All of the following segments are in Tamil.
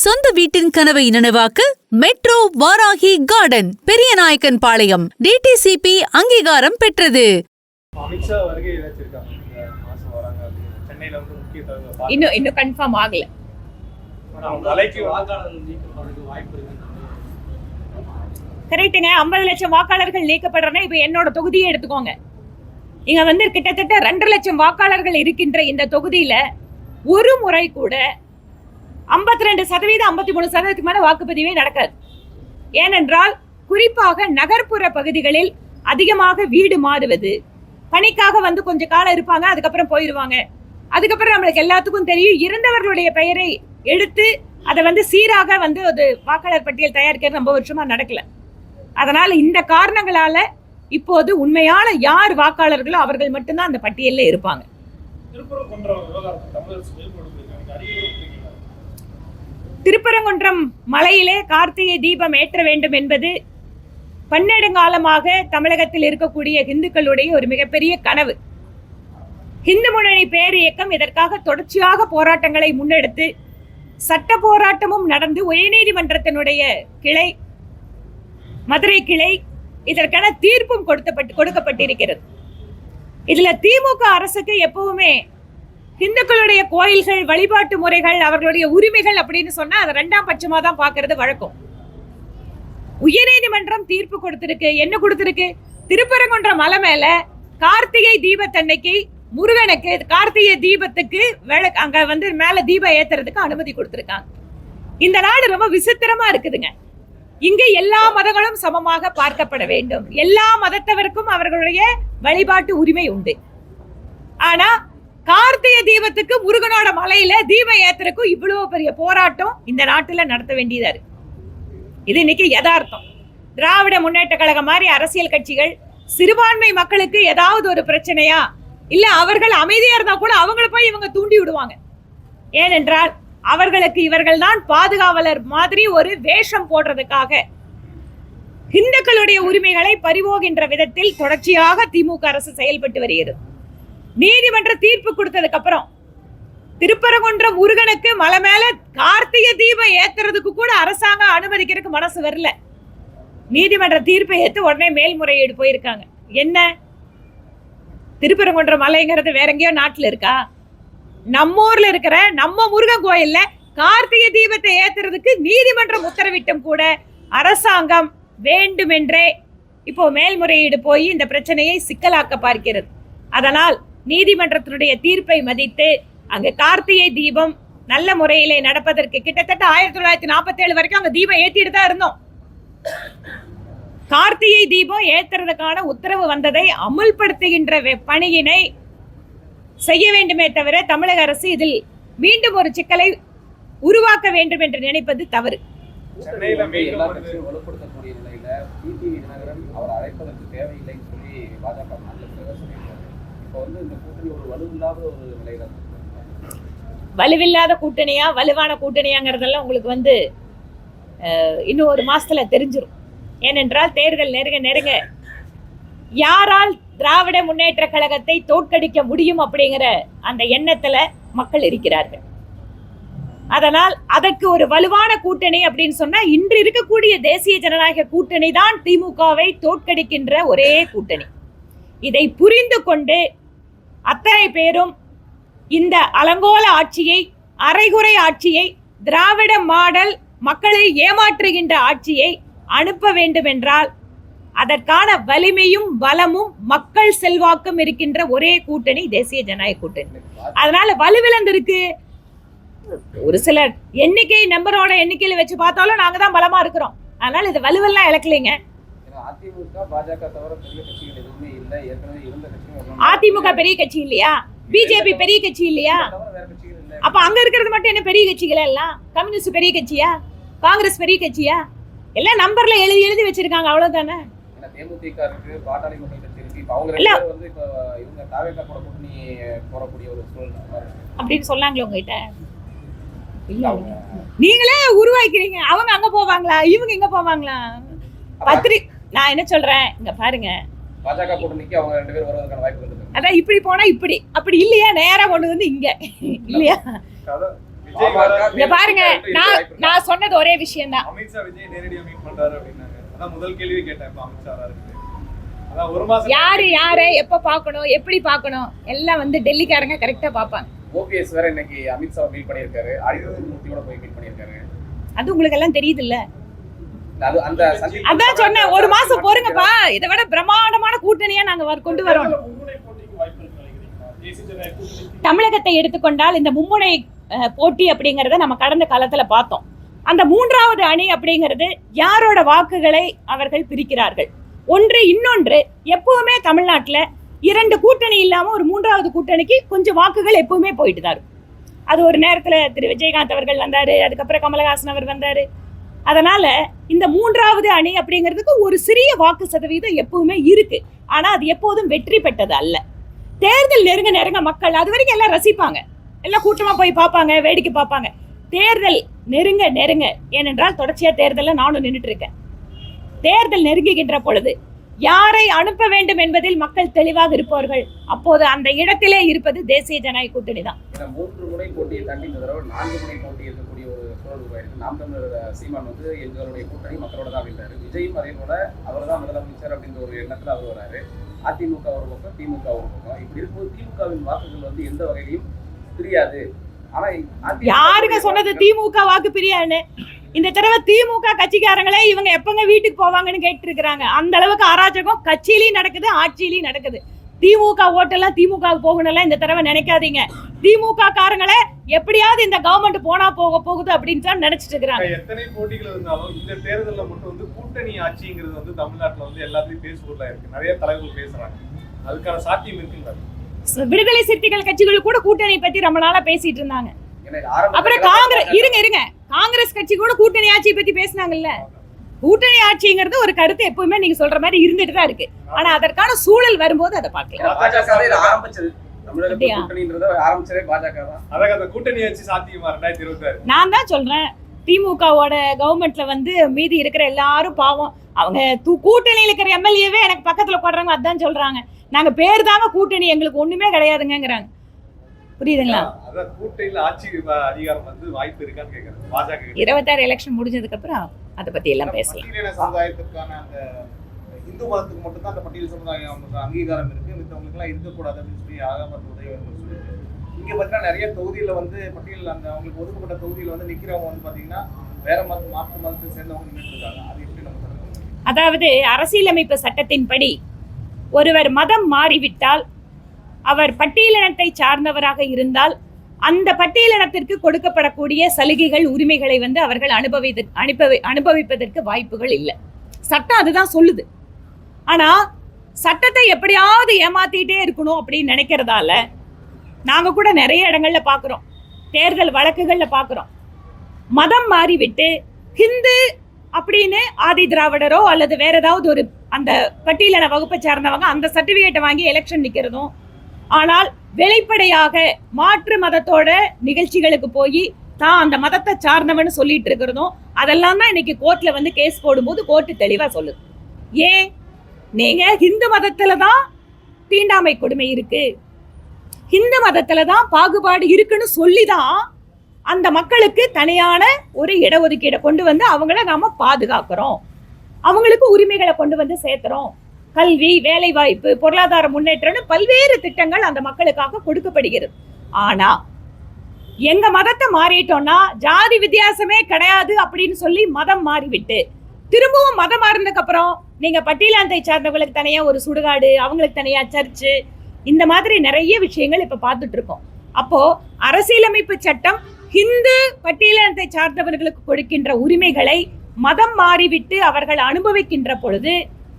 சொந்த வீட்டின் கனவை நனவாக்க மெட்ரோ வாராகி கார்டன் பெரியநாயக்கன் பாளையம் டிடிசிபி அங்கீகாரம் பெற்றது. இன்னும் கன்ஃபார்ம் ஆகல. கரெக்டுங்க. 50 லட்சம் வாக்காளர்கள் நீக்கப்படுறனா இப்ப என்னோட தொகுதியை எடுத்துக்கோங்க. இங்க வந்து கிட்டத்தட்ட 2 லட்சம் வாக்காளர்கள் இருக்கின்ற இந்த தொகுதியில ஒரு முறை கூட 52% 53% மேல வாக்குப்பதிவே நடக்காது. ஏனென்றால் குறிப்பாக நகர்ப்புற பகுதிகளில் அதிகமாக வீடு மாறுவது, பணிக்காக வந்து கொஞ்ச காலம் இருப்பாங்க, அதுக்கப்புறம் போயிடுவாங்க. அதுக்கப்புறம் நம்மளுக்கு எல்லாத்துக்கும் தெரியும், இறந்தவர்களுடைய பெயரை எடுத்து அதை வந்து சீராக வந்து ஒரு வாக்காளர் பட்டியல் தயாரிக்கிறது ரொம்ப வருஷமா நடக்கல. அதனால இந்த காரணங்களால இப்போது உண்மையான யார் வாக்காளர்களோ அவர்கள் மட்டும்தான் அந்த பட்டியலில் இருப்பாங்க. திருப்பரங்குன்றம் மலையிலே கார்த்திகை தீபம் ஏற்ற வேண்டும் என்பது பன்னெடுங்காலமாக தமிழகத்தில் இருக்கக்கூடிய இந்துக்களுடைய ஒரு மிகப்பெரிய கனவு. இந்து முன்னணி பேர் இயக்கம் இதற்காக தொடர்ச்சியாக போராட்டங்களை முன்னெடுத்து சட்ட போராட்டமும் நடந்து உயர்நீதிமன்றத்தினுடைய கிளை, மதுரை கிளை இதற்கான தீர்ப்பும் கொடுக்கப்பட்டிருக்கிறது. இதுல திமுக அரசுக்கு எப்பவுமே இந்துக்களுடைய கோயில்கள், வழிபாட்டு முறைகள், அவர்களுடைய உரிமைகள் அப்படின்னு சொன்னா அதை 2ஆம் பட்சமா தான் பாக்குறது வழக்கம். உயர்நீதிமன்றம் தீர்ப்பு கொடுத்திருக்கு. என்ன கொடுத்திருக்கு? திருப்பரங்குன்றம் மலை மேல கார்த்திகை தீபத்தன்னைக்கு முருகனுக்கு கார்த்திகை தீபத்துக்கு அங்க வந்து மேல தீபம் ஏத்துறதுக்கு அனுமதி கொடுத்திருக்காங்க. இந்த நாடு ரொம்ப விசித்திரமா இருக்குதுங்க. இங்கு எல்லா மதங்களும் சமமாக பார்க்கப்பட வேண்டும். எல்லா மதத்தவருக்கும் அவர்களுடைய வழிபாட்டு உரிமை உண்டு. ஆனா கார்த்திகை தீபத்துக்கு முருகனோட மலையில தீபம் ஏத்துறதுக்கும் இவ்வளவு பெரிய போராட்டம் இந்த நாட்டுல நடத்த வேண்டியதா இருக்கு. இது இன்னைக்கு யதார்த்தம். திராவிட முன்னேற்ற கழகம் மாதிரி அரசியல் கட்சிகள் சிறுபான்மை மக்களுக்கு ஏதாவது ஒரு பிரச்சனையா, இல்ல அவர்கள் அமைதியா இருந்தா கூட அவங்கள போய் இவங்க தூண்டி விடுவாங்க. ஏனென்றால் அவர்களுக்கு இவர்கள் தான் பாதுகாவலர் மாதிரி ஒரு வேஷம் போடுறதுக்காக இந்துக்களுடைய உரிமைகளை பறிபோகின்ற விதத்தில் தொடர்ச்சியாக திமுக அரசு செயல்பட்டு வருகிறது. நீதிமன்ற தீர்ப்பு கொடுத்ததுக்கு அப்புறம் திருப்பரங்குன்றம் முருகனுக்கு மலை மேல கார்த்திகை தீபம் ஏத்துறதுக்கு கூட அரசாங்கம் அனுமதிக்கிறதுக்கு மனசு வரல. நீதிமன்ற தீர்ப்பை ஏத்து உடனே மேல்முறையீடு போயிருக்காங்க. என்ன, திருப்பரங்குன்றம் மலைங்கிறது வேற எங்கேயோ நாட்டுல இருக்கா? நம்ம ஊர்ல இருக்கிற நம்ம முருகன் கோயில்ல கார்த்திகை தீபத்தை ஏத்துறதுக்கு நீதிமன்றம் உத்தரவிட்டும் கூட அரசாங்கம் வேண்டுமென்றே இப்போ மேல்முறையீடு போய் இந்த பிரச்சனையை சிக்கலாக்க பார்க்கிறது. அதனால் நீதிமன்றத்தினுடைய தீர்ப்பை மதித்து அங்க கார்த்திகை தீபம் நல்ல முறையிலே நடப்பதற்கு கிட்டத்தட்ட 1947 வரைக்கும் அங்க தீபம் ஏத்திட்டு தான் இருந்தோம். கார்த்திகை தீபம் ஏத்துறதுக்கான உத்தரவு வந்ததை அமுல்படுத்துகின்ற பணியினை செய்ய வேண்டுமே தவிர தமிழக அரசு இதில் மீண்டும் ஒரு சிக்கலை உருவாக்க வேண்டும் என்று நினைப்பது தவறு. வலுவில்லாத கூட்டணியா வலுவான கூட்டணியாங்கிறதெல்லாம் உங்களுக்கு வந்து இன்னும் ஒரு மாசத்துல தெரிஞ்சிடும். ஏனென்றால் தேர்தல் நெருங்க யாரால் திராவிட முன்னேற்ற கழகத்தை தோற்கடிக்க முடியும் அப்படிங்கிற அந்த எண்ணத்துல மக்கள் இருக்கிறார்கள். அதனால் அதற்கு ஒரு வலுவான கூட்டணி அப்படின்னு சொன்னா இன்று இருக்கக்கூடிய தேசிய ஜனநாயக கூட்டணி தான் திமுகவை தோற்கடிக்கின்ற ஒரே கூட்டணி. இதை புரிந்து கொண்டு அத்தனை பேரும் இந்த அலங்கோல ஆட்சியை, அரைகுறை ஆட்சியை, திராவிட மாடல் மக்களை ஏமாற்றுகின்ற ஆட்சியை அனுப்ப வேண்டும் என்றால் அதற்கான வலிமையும் பலமும் மக்கள் செல்வாக்கும் இருக்கின்ற ஒரே கூட்டணி தேசிய ஜனநாயக கூட்டணி. அதனால வலுவிழந்திருக்கு. ஒரு சிலர் நம்பரோட எண்ணிக்கையில வச்சு பார்த்தாலும் நாங்க தான் பலமா இருக்கிறோம். அதனால இது வலுவெல்லாம் இழக்கலைங்க. அதிமுக பெரிய கட்சி இல்லையா? பிஜேபி பெரிய கட்சி இல்லையா? அப்ப அங்க இருக்கிறது மட்டும் என்ன பெரிய கட்சிகளா? எல்லாம் கம்யூனிஸ்ட் பெரிய கட்சியா? காங்கிரஸ் பெரிய கட்சியா? எல்லாம் நம்பர்ல எழுதி வச்சிருக்காங்க, அவ்வளவுதானே. அப்படின்னு சொன்னாங்களே உங்ககிட்ட? நீங்களே உருவாக்கிறீங்க. அவங்க அங்க போவாங்களா, இவங்க இங்க போவாங்களா? நான் என்ன சொல்றேன், இங்க பாருங்க, பாஜக கூட்டணிக்கு அவங்க 2 பேர் வருவதற்கான வாய்ப்பு இருக்கு. அதான் இப்படி போனா இப்படி, அப்படி இல்லையா நேரா கொண்டு வந்து இங்க இல்லையா? விஜய் வர இங்க பாருங்க, நான் சொன்னது ஒரே விஷயம் தான். அமித்ஷா விஜய் நேரடியா மீட் பண்றாரு அப்படின்னாங்க. அதான் முதல் கேள்வி கேட்டேன். இப்ப அமித்ஷா வராரு. அதான் ஒரு மாசம் யாரை எப்ப பார்க்கணும், எப்படி பார்க்கணும் எல்லாம் வந்து டெல்லிக்காரங்க கரெக்டா பார்ப்பாங்க. ஓபிஎஸ் வேற இன்னைக்கு அமித்ஷா மீட் பண்ணியிருக்காரு. அனிருத் மூர்த்தியோட போய் மீட் பண்ணியிருக்காரு. அது உங்களுக்கு எல்லாம் தெரியுது இல்ல? அது அந்த சந்திப்பு அதான் சொன்னேன், ஒரு மாசம் பொறுங்கப்பா, இதை விட பிரமாண்டமான கூட்டணியா நாங்க கொண்டு வரோம். தமிழகத்தை எடுத்துக்கொண்டால் இந்த மும்முனை போட்டி அப்படிங்கறத நம்ம கடந்த காலத்துல பார்த்தோம். அந்த மூன்றாவது அணி அப்படிங்கிறது யாரோட வாக்குகளை அவர்கள் பிரிக்கிறார்கள். ஒன்று இன்னொன்று, எப்பவுமே தமிழ்நாட்டுல இரண்டு கூட்டணி இல்லாம ஒரு மூன்றாவது கூட்டணிக்கு கொஞ்சம் வாக்குகள் எப்பவுமே போயிட்டு தான் இருக்கும். அது ஒரு நேரத்துல திரு விஜயகாந்த் அவர்கள் வந்தாரு, அதுக்கப்புறம் கமலஹாசன் அவர் வந்தாரு. அதனால இந்த மூன்றாவது அணி அப்படிங்கிறதுக்கு ஒரு சிறிய வாக்கு சதவீதம் எப்பவுமே இருக்கு. ஆனா அது எப்போதும் வெற்றி பெற்றது அல்ல. தேர்தல் நெருங்க மக்கள் அது வரைக்கும் எல்லாம் ரசிப்பாங்க, எல்லாம் கூட்டமா போய் பார்ப்பாங்க, வேடிக்கை பார்ப்பாங்க. தேர்தல் நெருங்க ஏனென்றால் தொடர்ச்சியா தேர்தலில் நானும் நின்றுட்டு இருக்கேன். தேர்தல் நெருங்குகின்ற பொழுது யாரை அனுப்ப வேண்டும் என்பதில் மக்கள் தெளிவாக இருப்பார்கள். அப்போது அந்த இடத்திலே இருப்பது தேசிய ஜனநாயக கூட்டணி தான். 3 முறை போட்டியை தாண்டி இந்த தடவை 4 முறை போட்டி இருக்கக்கூடிய ஒரு சூழல் உருவாயிருக்கு. நாம் தமிழர் சீமான் வந்து எங்களுடைய கூட்டணி மக்களோட தான் அப்படின்றாரு. விஜயும் அதே போல அவர் தான் முதலமைச்சர் அப்படின்ற ஒரு எண்ணத்துல அவர் வராரு. அதிமுக ஒரு பக்கம், திமுக ஒரு பக்கம். இப்படி இருக்கும்போது திமுகவின் வாக்குகள் வந்து எந்த வகையிலையும் பிரியாது. ஆனா யாருங்க சொன்னது திமுக வாக்கு பிரியான்னு? இந்த தடவை திமுக கட்சிக்காரங்களே இவங்க எப்பங்க வீட்டுக்கு போவாங்கன்னு கேட்டு இருக்கிறாங்க. அந்த அளவுக்கு அராஜகம் கட்சியிலையும் நடக்குது, ஆட்சியிலையும் நடக்குது. திமுக ஓட்டெல்லாம் திமுக போகணும்லாம் இந்த தடவை நினைக்காதீங்க. திமுக காரங்களே எப்படியாவது இந்த கவர்மெண்ட் போனா போகுது அப்படின்னு தான் நினைச்சிட்டு இருக்கிறாங்க. எத்தனை போட்டிகள் இருந்தாலும் இந்த தேர்தலில் மட்டும் வந்து கூட்டணி ஆட்சிங்கிறது வந்து தமிழ்நாட்டுல வந்து எல்லாத்தையும் பேசுபொருளா இருக்கு. நிறைய தலைவர்கள் பேசுறாங்க. அதுக்கான சாத்தியம் இருக்குங்களா? விடுதலை சிறுத்தைகள் கட்சிகள் கூட கூட்டணி பத்தி ரொம்ப நாளா பேசிட்டு இருந்தாங்க. அப்புறம் காங்கிரஸ் கட்சி கூட கூட்டணி ஆட்சியை பத்தி பேசினாங்கல்ல. கூட்டணி ஆட்சிங்கிறது ஒரு கருத்து எப்பவுமே நீங்க சொல்ற மாதிரி இருந்துட்டு தான் இருக்கு. ஆனா அதற்கான சூழல் வரும்போது அதை பார்க்கலாம். நான் தான் சொல்றேன், திமுகவோட கவர்மெண்ட்ல வந்து மீதி இருக்கிற எல்லாரும் பாவம். அவங்க கூட்டணியில் இருக்கிற எம்எல்ஏவே எனக்கு பக்கத்துல போடுறாங்க. அதான் சொல்றாங்க, நாங்க பேர் தாங்க கூட்டணி, எங்களுக்கு ஒண்ணுமே கிடையாதுங்கிறாங்க. புரியுதுங்களா? 26 எலெக்ஷன் முடிஞ்சதுக்கு அப்புறம் அதை பத்தி எல்லாம் பேசலாம். சமுதாயத்துக்கான அந்த இந்து மதத்துக்கு மட்டும் தான் அந்த பட்டியல் சமுதாயம் அங்கீகாரம் இருக்கு, மித்தவங்களுக்கு எல்லாம் இருக்கக்கூடாது அப்படின்னு சொல்லி ஆகாமத்து உதயவர்கள் சொல்லிட்டு இங்க பாத்தீங்கன்னா நிறைய தொகுதியில வந்து பட்டியல் அந்த அவங்களுக்கு ஒதுக்கப்பட்ட தொகுதியில வந்து நிக்கிறவங்க வந்து பாத்தீங்கன்னா வேற மாற்று மதத்தை சேர்ந்தவங்க நின்றுட்டு இருக்காங்க. அது எப்படி நம்ம தடுக்கணும்? அதாவது அரசியலமைப்பு சட்டத்தின்படி ஒருவர் மதம் மாறிவிட்டால், அவர் பட்டியலினத்தை சார்ந்தவராக இருந்தால், அந்த பட்டியலினத்திற்கு கொடுக்கப்படக்கூடிய சலுகைகள், உரிமைகளை வந்து அவர்கள் அனுபவிப்பதற்கு வாய்ப்புகள் இல்லை. சட்டம் அதுதான் சொல்லுது. ஆனா சட்டத்தை எப்படியாவது ஏமாத்திட்டே இருக்கணும் அப்படின்னு நினைக்கிறதால நாங்க கூட நிறைய இடங்கள்ல பாக்குறோம், தேர்தல் வழக்குகள்ல பாக்குறோம். மதம் மாறிவிட்டு ஹிந்து அப்படின்னு ஆதி திராவிடரோ அல்லது வேற ஏதாவது ஒரு அந்த பட்டியலின வகுப்பை சார்ந்தவங்க அந்த சர்டிபிகேட்டை வாங்கி எலெக்ஷன் நிக்கிறதும், ஆனால் வெளிப்படையாக மாற்று மதத்தோட நிகழ்ச்சிகளுக்கு போய் தான் அந்த மதத்தை சார்ந்தவன்னு சொல்லிட்டு இருக்கிறதும், அதெல்லாம் தான் இன்னைக்கு கோர்ட்ல வந்து கேஸ் போடும்போது கோர்ட்டு தெளிவா சொல்லுது. ஏன் நீங்க ஹிந்து மதத்துல தான் தீண்டாமை கொடுமை இருக்கு, ஹிந்து மதத்துல தான் பாகுபாடு இருக்குன்னு சொல்லிதான் அந்த மக்களுக்கு தனியான ஒரு இடஒதுக்கீடை கொண்டு வந்து அவங்கள நாம பாதுகாக்கிறோம், அவங்களுக்கு உரிமைகளை கொண்டு வந்து சேர்த்துறோம். கல்வி, வேலை வாய்ப்பு, பொருளாதார முன்னேற்றம்னு பல்வேறு திட்டங்கள் அந்த மக்களுக்காக கொடுக்கப்படுகிறது. ஆனா எங்க மதத்தை மாறிட்டோம்னா ஜாதி வித்தியாசமே கிடையாது அப்படின்னு சொல்லி மதம் மாறிவிட்டு திரும்பவும் மதம் மாறினதுக்கு அப்புறம் நீங்க பட்டியலாந்தை சார்ந்தவங்களுக்கு தனியா ஒரு சுடுகாடு, அவங்களுக்கு தனியா சர்ச்சு, இந்த மாதிரி நிறைய விஷயங்கள் இப்ப பார்த்துட்டு இருக்கோம். அப்போ அரசியலமைப்பு சட்டம் ஹிந்து பட்டியலினத்தை சார்ந்தவர்களுக்கு கொடுக்கின்ற உரிமைகளை மதம் மாறிவிட்டு அவர்கள் அனுபவிக்கின்ற பொழுது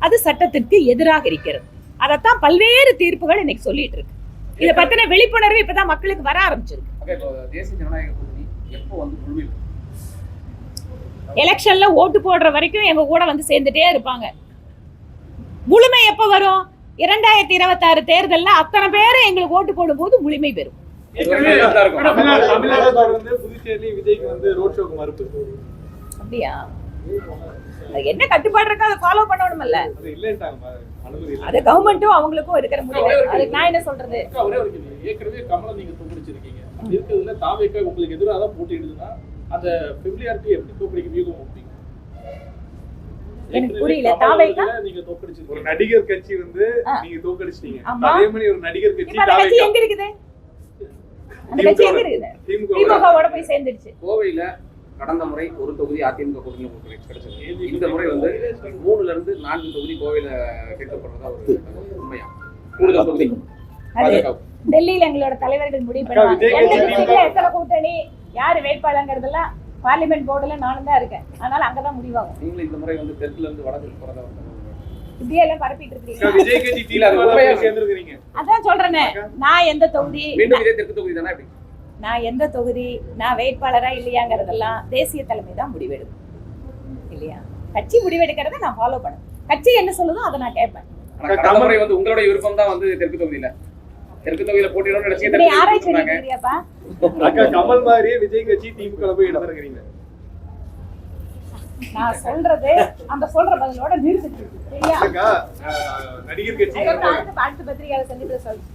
அது சட்டத்திற்கு எதிராக இருக்கிறது. அதைத்தான் பல்வேறு தீர்ப்புகள் இன்னைக்கு சொல்லிட்டு இருக்கு. இதை பத்தின விழிப்புணர்வு இப்பதான் மக்களுக்கு வர ஆரம்பிச்சிருக்கு. எலெக்ஷன்ல ஓட்டு போடுற வரைக்கும் எங்க கூட வந்து சேர்ந்துட்டே இருப்பாங்க. முழுமை எப்ப வரும்? 2026 தேர்தல்ல அத்தனை பேரும் எங்களுக்கு ஓட்டு போடும் போது முழுமை பெறும். அப்படியா? என்ன கட்டுப்பாடு இருக்கோ அதை ஃபாலோ பண்ணணும்ல. அது கவர்மெண்ட்டும் அவங்களுக்கும் இருக்கிற முடிவு. அதுக்கு நான் என்ன சொல்றது? ஏற்கனவே கமலம் நீங்க தொகுதிச்சிருக்கீங்க, அப்படி இருக்கிறதுல தாவேக்கா உங்களுக்கு எதிராக தான் போட்டிடுதுன்னா அந்த ஃபெமிலியாரிட்டி எப்படி தோக்கடிக்க வியூகம் வைப்பீங்க? எனக்கு புரியல. தாவேக்கா நீங்க தோக்கடிச்சிருக்கீங்க. ஒரு நடிகர் கட்சி வந்து நீங்க தோக்கடிச்சிட்டீங்க. ஆமா. அதே மாதிரி ஒரு நடிகர் கட்சி இப்ப அந்த கட்சி தாவேக்கா எங்க இருக்குது? அந்த கட்சி எங்க இருக்குது? திமுகவோட போய் சேர்ந்துடுச்சு. கோவையில கடந்த முறை ஒரு தொகுதி அதிமுக கூட்டணி கிடைச்சது. இந்த முறை வந்து 3ல இருந்து 4 தொகுதி கோவையில கேட்கப்படுறதா ஒரு உண்மையா? கூடுதல் தொகுதி அது டெல்லியில எங்களோட தலைவர்கள் முடிவு பண்ணுவாங்க. எந்த தொகுதியில எத்தனை கூட்டணி, யாரு வேட்பாளர்ங்கிறதெல்லாம் பார்லிமெண்ட் போர்டுல நானும் தான் இருக்கேன். அதனால அங்கதான் முடிவாகும். நீங்களும் இந்த முறை வந்து தெற்குல இருந்து வடக்கு போறதா இப்படியே எல்லாம் பரப்பிட்டு இருக்கீங்க. விஜய் கட்சி திமுக சேர்ந்துருக்கீங்க. அதான் சொல்றேனே, நான் எந்த தொகுதி, மீண்டும் இதே தெற்கு தொகுதி தானே? நான் எந்த தொகுதி, நான் வேட்பாளரா இல்லையாங்கிறதெல்லாம் தேசிய தலைமை தான் முடிவெடுக்கும் இல்லையா? கட்சி முடிவெடுக்கிறத நான் ஃபாலோ பண்ணுவேன். கட்சி என்ன சொல்லுதோ அதை நான் கேட்பேன். கடந்த முறை வந்து உங்களுடைய விருப்பம் தான் வந்து தெற்கு தொகுதியில போட்டியிடணும்னு நினைச்சீங்க. இப்படி ஆராய்ச்சி பண்ணிருக்கிறியாப்பா? அக்கா கமல் மாதிரியே விஜய் கட்சி திமுக போய் இடம்பெறுகிறீங்க. நான் சொல்றது அந்த சொல்ற பதிலோட நிறுத்திட்டு சரியா? அக்கா நடிகர் கட்சி அடுத்த பத்திரிகையாளர் சந்திப்பு சொல்றேன்.